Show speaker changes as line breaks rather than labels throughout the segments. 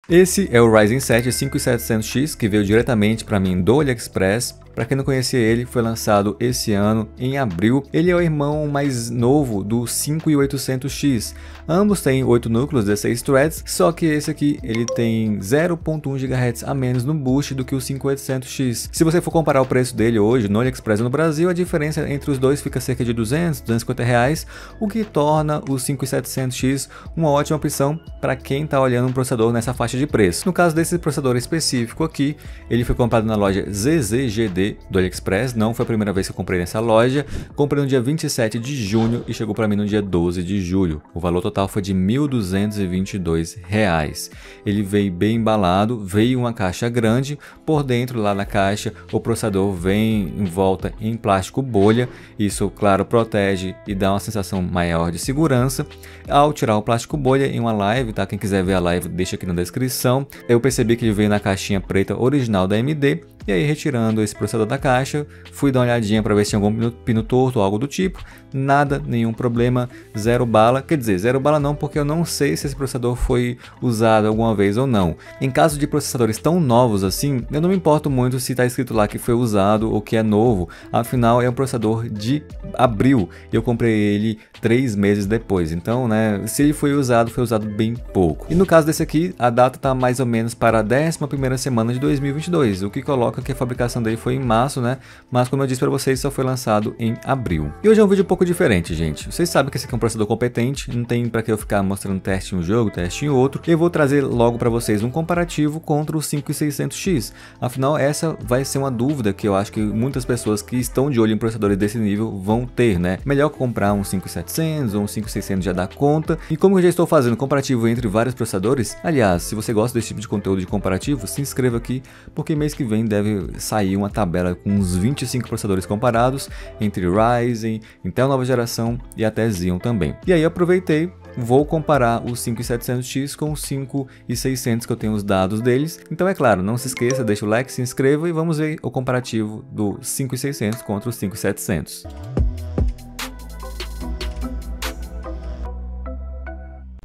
Esse é o Ryzen 7 5700X que veio diretamente para mim do AliExpress. Para quem não conhecia ele, foi lançado esse ano, em abril. Ele é o irmão mais novo do 5800X. Ambos têm 8 núcleos, 16 threads, só que esse aqui ele tem 0.1 GHz a menos no boost do que o 5800X. Se você for comparar o preço dele hoje no AliExpress no Brasil, a diferença entre os dois fica cerca de 200, 250 reais, o que torna o 5700X uma ótima opção para quem está olhando um processador nessa faixa de preço. No caso desse processador específico aqui, ele foi comprado na loja ZZGD do AliExpress, não foi a primeira vez que eu comprei nessa loja. Comprei no dia 27 de junho e chegou para mim no dia 12 de julho. O valor total foi de R$ 1.222. Ele veio bem embalado, veio uma caixa grande, por dentro lá na caixa o processador vem envolta em plástico bolha. Isso, claro, protege e dá uma sensação maior de segurança. Ao tirar o plástico bolha em uma live, tá? Quem quiser ver a live deixa aqui na descrição. Eu percebi que ele veio na caixinha preta original da AMD. E aí, retirando esse processador da caixa, fui dar uma olhadinha para ver se tinha algum pino torto ou algo do tipo. Nada, nenhum problema, zero bala. Quer dizer, zero bala não, porque eu não sei se esse processador foi usado alguma vez ou não. Em caso de processadores tão novos assim, eu não me importo muito se está escrito lá que foi usado ou que é novo. Afinal, é um processador de abril. Eu comprei ele 3 meses depois. Então, né, se ele foi usado bem pouco. E no caso desse aqui, a data está mais ou menos para a 11ª semana de 2022, o que coloca que a fabricação dele foi em março, né? Mas como eu disse para vocês, só foi lançado em abril. E hoje é um vídeo um pouco diferente, gente. Vocês sabem que esse aqui é um processador competente, não tem para que eu ficar mostrando teste em um jogo, teste em outro. Eu vou trazer logo para vocês um comparativo contra o 5600X. Afinal, essa vai ser uma dúvida que eu acho que muitas pessoas que estão de olho em processadores desse nível vão ter, né? Melhor comprar um 5700 ou um 5600 já dá conta. E como eu já estou fazendo comparativo entre vários processadores, aliás, se você gosta desse tipo de conteúdo de comparativo, se inscreva aqui, porque mês que vem deve sair uma tabela com uns 25 processadores comparados entre Ryzen, Intel nova geração e até Xeon também. E aí aproveitei, vou comparar o 5700X com o 5600 que eu tenho os dados deles. Então é claro, não se esqueça, deixa o like, se inscreva e vamos ver o comparativo do 5600 contra o 5700.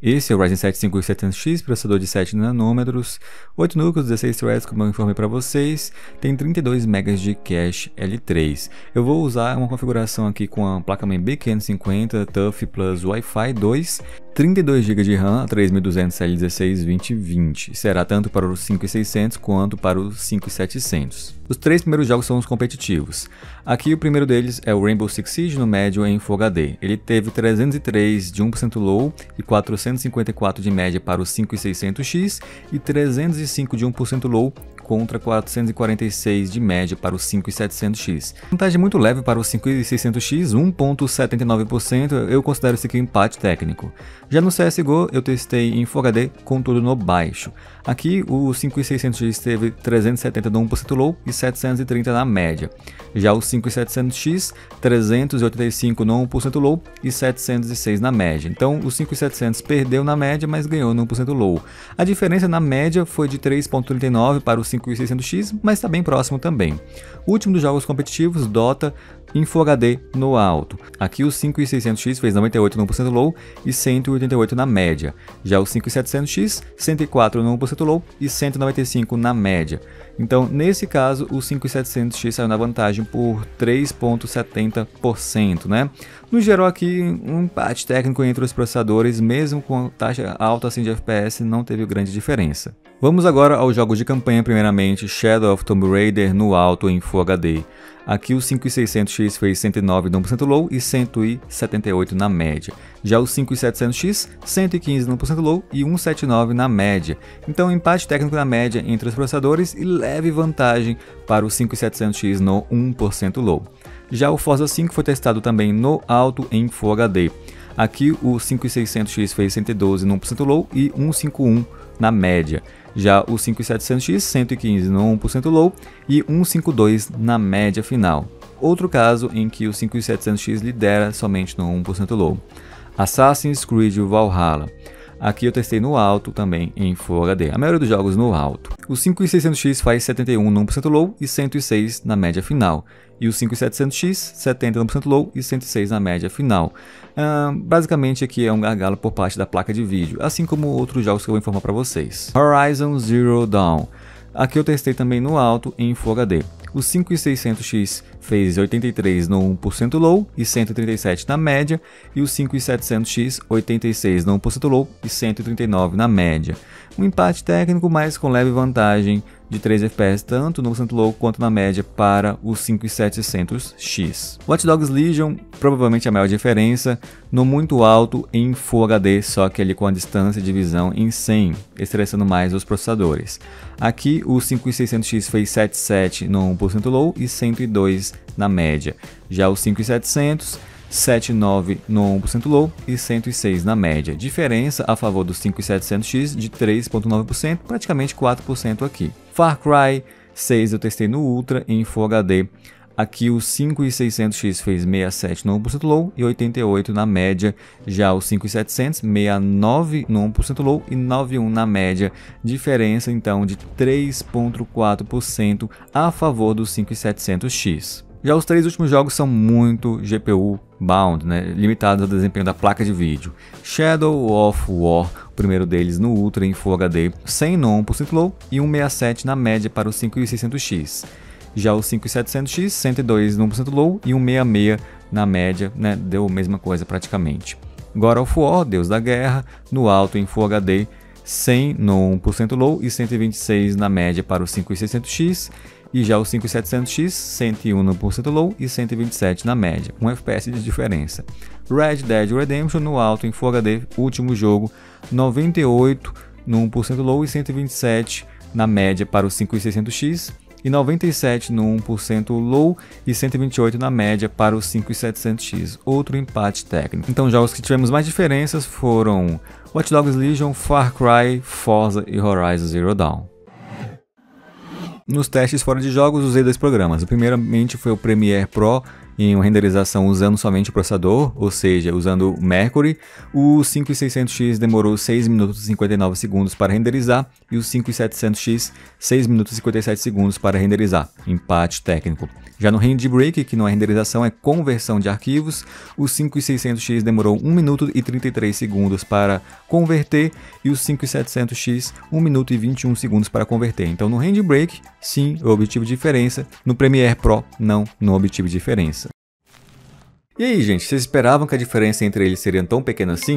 Esse é o Ryzen 7 5700X, processador de 7 nanômetros, 8 núcleos, 16 threads, como eu informei para vocês, tem 32 MB de cache L3. Eu vou usar uma configuração aqui com a placa-mãe B550 TUF Plus Wi-Fi 2, 32 GB de RAM, 3200L16 2020. Será tanto para os 5600 quanto para os 5700. Os 3 primeiros jogos são os competitivos. Aqui o primeiro deles é o Rainbow Six Siege no médio em Full HD. Ele teve 303 de 1% low e 454 de média para o 5600X e 305 de 1% low contra 446 de média para o 5700X. Vantagem muito leve para o 5600X, 1.79%, eu considero isso aqui um empate técnico. Já no CSGO eu testei em Full HD com tudo no baixo. Aqui o 5600X teve 370 no 1% low e 730 na média. Já o 5700X, 385 no 1% low e 706 na média. Então o 5700 perdeu na média, mas ganhou no 1% low. A diferença na média foi de 3.39 para o 5600X, mas está bem próximo também. O último dos jogos competitivos, Dota, em Full HD no alto. Aqui o 5600X fez 98 no 1% low e 188 na média. Já o 5700X, 104 no 1% low e 195 na média. Então, nesse caso, o 5700X saiu na vantagem por 3.70%, né? No geral aqui, um empate técnico entre os processadores, mesmo com taxa alta assim de FPS, não teve grande diferença. Vamos agora aos jogos de campanha, primeiramente Shadow of Tomb Raider no alto em Full HD. Aqui o 5600X fez 109 no 1% low e 178 na média. Já o 5700X, 115 no 1% low e 179 na média. Então empate técnico na média entre os processadores e leve vantagem para o 5700X no 1% low. Já o Forza 5 foi testado também no alto em Full HD. Aqui o 5600X fez 112 no 1% low e 151 na média. Já o 5700X, 115 no 1% low e 152 na média final. Outro caso em que o 5700X lidera somente no 1% low. Assassin's Creed Valhalla. Aqui eu testei no alto também em Full HD, a maioria dos jogos no alto. O 5600X faz 71 no 1% low e 106 na média final. E o 5700X, 70 no 1% low e 106 na média final. Basicamente aqui é um gargalo por parte da placa de vídeo, assim como outros jogos que eu vou informar para vocês. Horizon Zero Dawn. Aqui eu testei também no alto em Full HD. O 5600X fez 83 no 1% low e 137 na média, e o 5700X 86 no 1% low e 139 na média. Um empate técnico, mas com leve vantagem de 3 FPS tanto no 1% low quanto na média para o 5700X. Watch Dogs Legion, provavelmente a maior diferença, no muito alto em Full HD, só que ali com a distância de visão em 100, estressando mais os processadores. Aqui o 5600X fez 77 no 1% low e 102 na média. Já o 5700, 79 no 1% low e 106 na média. Diferença a favor do 5700X de 3,9%, praticamente 4% aqui. Far Cry 6 eu testei no Ultra em Full HD. Aqui o 5600X fez 67 no 1% low e 88 na média. Já o 5700, 69 no 1% low e 91 na média. Diferença então de 3,4% a favor do 5700X. Já os 3 últimos jogos são muito GPU bound, né, limitados ao desempenho da placa de vídeo. Shadow of War, o primeiro deles no Ultra em Full HD, 100 no 1% low e 167 na média para o 5600X. Já o 5700X, 102 no 1% low e 166 na média, né, deu a mesma coisa praticamente. God of War, Deus da Guerra, no alto em Full HD, 100 no 1% low e 126 na média para o 5600X. E já o 5700X, 101 no 1% low e 127 na média, 1 FPS de diferença. Red Dead Redemption no alto em Full HD, último jogo, 98 no 1% low e 127 na média para o 5600X e 97 no 1% low e 128 na média para o 5700X, outro empate técnico. Então jogos que tivemos mais diferenças foram Watch Dogs Legion, Far Cry, Forza e Horizon Zero Dawn. Nos testes fora de jogos usei 2 programas. O primeiramente foi o Premiere Pro, em uma renderização usando somente o processador, ou seja, usando o Mercury. O 5600X demorou 6 minutos e 59 segundos para renderizar e o 5700X 6 minutos e 57 segundos para renderizar, empate técnico. Já no Handbrake, que não é renderização, é conversão de arquivos, o 5600X demorou 1 minuto e 33 segundos para converter e o 5700X 1 minuto e 21 segundos para converter. Então no Handbrake, sim, eu obtive diferença, no Premiere Pro, não obtive diferença. E aí, gente, vocês esperavam que a diferença entre eles seria tão pequena assim?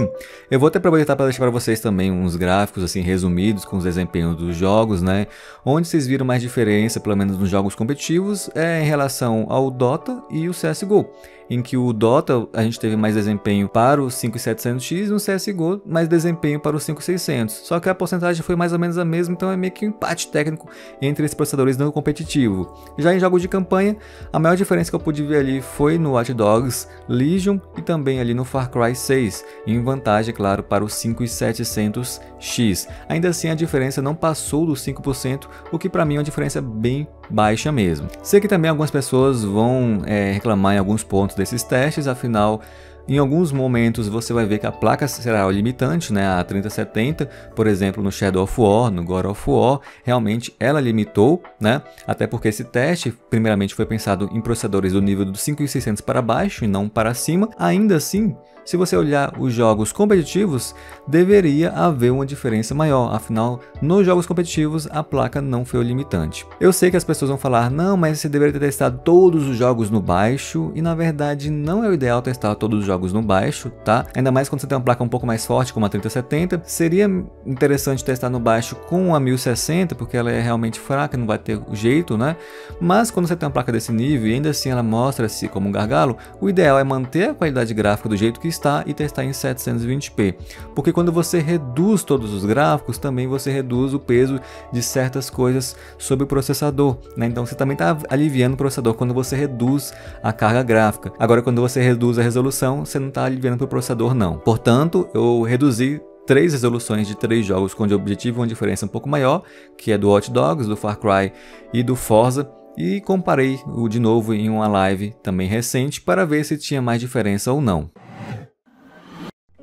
Eu vou até aproveitar para deixar para vocês também uns gráficos assim resumidos com os desempenhos dos jogos, né? Onde vocês viram mais diferença, pelo menos nos jogos competitivos, em relação ao Dota e o CSGO. Em que o Dota a gente teve mais desempenho para o 5700X e no CSGO mais desempenho para o 5600. Só que a porcentagem foi mais ou menos a mesma, então é meio que um empate técnico entre esses processadores não competitivo. Já em jogos de campanha, a maior diferença que eu pude ver ali foi no Watch Dogs Legion e também ali no Far Cry 6, em vantagem, claro, para o 5700X. Ainda assim, a diferença não passou dos 5%, o que para mim é uma diferença bem baixa mesmo. Sei que também algumas pessoas vão reclamar em alguns pontos desses testes, afinal, em alguns momentos você vai ver que a placa será o limitante, né? A 3070, por exemplo, no Shadow of War, no God of War, realmente ela limitou, né? Até porque esse teste, primeiramente, foi pensado em processadores do nível do 5600 para baixo e não para cima. Ainda assim, se você olhar os jogos competitivos, deveria haver uma diferença maior, afinal, nos jogos competitivos a placa não foi o limitante. Eu sei que as pessoas vão falar, não, mas você deveria ter testado todos os jogos no baixo, e na verdade não é o ideal testar todos os jogos no baixo, tá? Ainda mais quando você tem uma placa um pouco mais forte, como a 3070, seria interessante testar no baixo com a 1060, porque ela é realmente fraca, não vai ter jeito, né? Mas quando você tem uma placa desse nível e ainda assim ela mostra-se como um gargalo, o ideal é manter a qualidade gráfica do jeito que está e testar em 720p, porque quando você reduz todos os gráficos, também você reduz o peso de certas coisas sobre o processador, né? Então você também está aliviando o processador quando você reduz a carga gráfica. Agora, quando você reduz a resolução, você não está aliviando para o processador, não. Portanto, eu reduzi 3 resoluções de 3 jogos com o objetivo uma diferença um pouco maior, que é do Watch Dogs, do Far Cry e do Forza, e comparei de novo em uma live também recente para ver se tinha mais diferença ou não.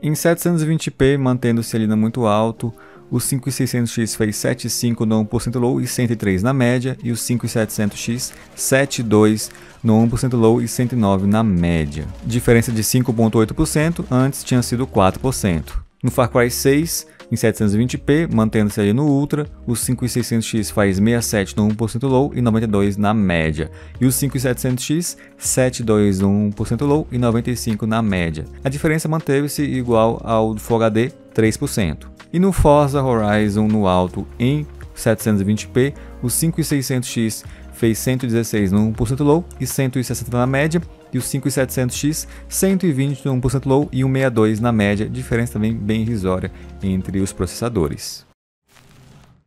Em 720p, mantendo-se ali no muito alto, o 5600X fez 7,5 no 1% low e 103 na média, e o 5700X 7,2 no 1% low e 109 na média. Diferença de 5,8%, antes tinha sido 4%. No Far Cry 6, em 720p, mantendo-se ali no Ultra, o 5600X faz 67 no 1% low e 92 na média, e o 5700X 7,2 no 1% low e 95 na média. A diferença manteve-se igual ao do Full HD, 3%. E no Forza Horizon no alto em 720p, o 5600X fez 116 no 1% low e 160 na média, e o 5700X 120 no 1% low e 162 na média, diferença também bem irrisória entre os processadores.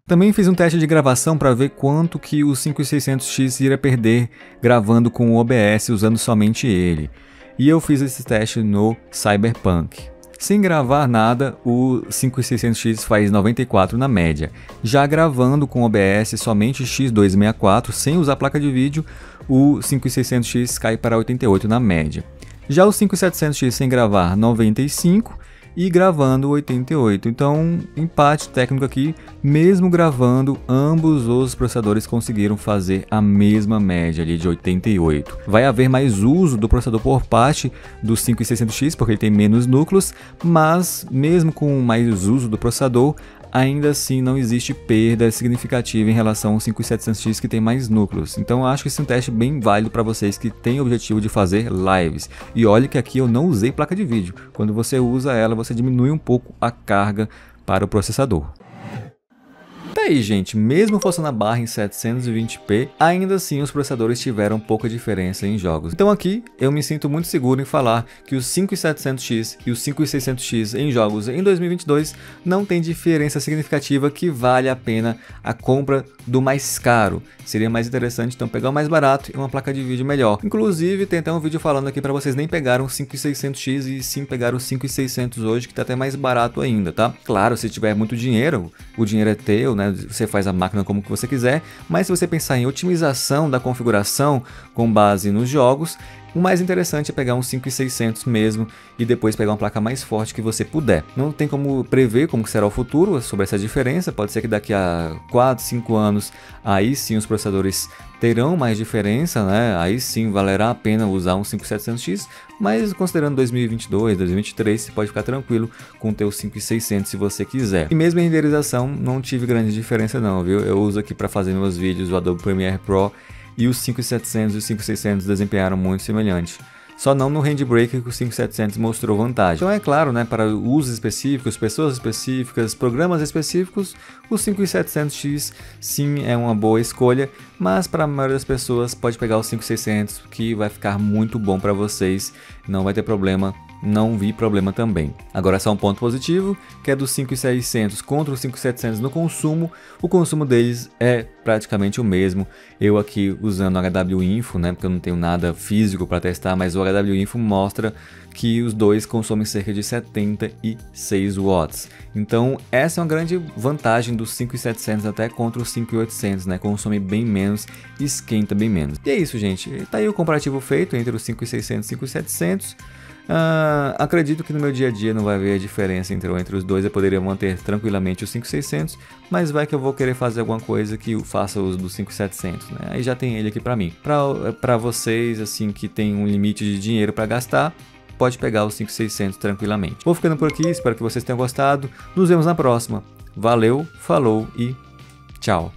Também fiz um teste de gravação para ver quanto que o 5600X iria perder gravando com o OBS usando somente ele. E eu fiz esse teste no Cyberpunk. Sem gravar nada, o 5600X faz 94 na média. Já gravando com OBS somente X264, sem usar placa de vídeo, o 5600X cai para 88 na média. Já o 5700X sem gravar, 95 e gravando 88. Então, empate técnico aqui, mesmo gravando, ambos os processadores conseguiram fazer a mesma média ali de 88. Vai haver mais uso do processador por parte do 5600X, porque ele tem menos núcleos, mas mesmo com mais uso do processador, ainda assim não existe perda significativa em relação ao 5700X que tem mais núcleos. Então acho que esse é um teste bem válido para vocês que têm o objetivo de fazer lives. E olhe que aqui eu não usei placa de vídeo. Quando você usa ela, você diminui um pouco a carga para o processador. Tá aí, gente, mesmo forçando a barra em 720p, ainda assim os processadores tiveram pouca diferença em jogos. Então aqui eu me sinto muito seguro em falar que o 5700X e o 5600X em jogos em 2022 não tem diferença significativa que vale a pena a compra do mais caro. Seria mais interessante então pegar o mais barato e uma placa de vídeo melhor. Inclusive tem até um vídeo falando aqui para vocês nem pegaram o 5600X e sim pegar o 5600 hoje, que tá até mais barato ainda, tá? Claro, se tiver muito dinheiro, o dinheiro é teu, né? Você faz a máquina como que você quiser, mas se você pensar em otimização da configuração com base nos jogos, o mais interessante é pegar um 5600 mesmo e depois pegar uma placa mais forte que você puder. Não tem como prever como será o futuro sobre essa diferença, pode ser que daqui a 4, 5 anos aí sim os processadores terão mais diferença, né? Aí sim valerá a pena usar um 5700X, mas considerando 2022, 2023, você pode ficar tranquilo com o teu 5600 se você quiser. E mesmo em renderização não tive grande diferença não, viu? Eu uso aqui para fazer meus vídeos o Adobe Premiere Pro e os 5700 e os 5600 desempenharam muito semelhante. Só não no Handbrake que o 5700 mostrou vantagem. Então é claro, né, para usos específicos, pessoas específicas, programas específicos, o 5700X sim é uma boa escolha, mas para a maioria das pessoas pode pegar o 5600 que vai ficar muito bom para vocês, não vai ter problema. Não vi problema também. Agora só um ponto positivo, que é do 5600 contra o 5700 no consumo. O consumo deles é praticamente o mesmo. Eu aqui usando o HW Info, né, porque eu não tenho nada físico para testar, mas o HW Info mostra que os dois consomem cerca de 76 watts. Então essa é uma grande vantagem dos 5700 até contra os 5800, né? Consome bem menos e esquenta bem menos. E é isso, gente. Tá aí o comparativo feito entre os 5600 e 5700. Acredito que no meu dia a dia não vai haver a diferença entre os dois. Eu poderia manter tranquilamente os 5600, mas vai que eu vou querer fazer alguma coisa que faça uso do 5700, né? Aí já tem ele aqui para mim. Para vocês assim que tem um limite de dinheiro para gastar, pode pegar os 5600 tranquilamente. Vou ficando por aqui, espero que vocês tenham gostado. Nos vemos na próxima. Valeu, falou e tchau.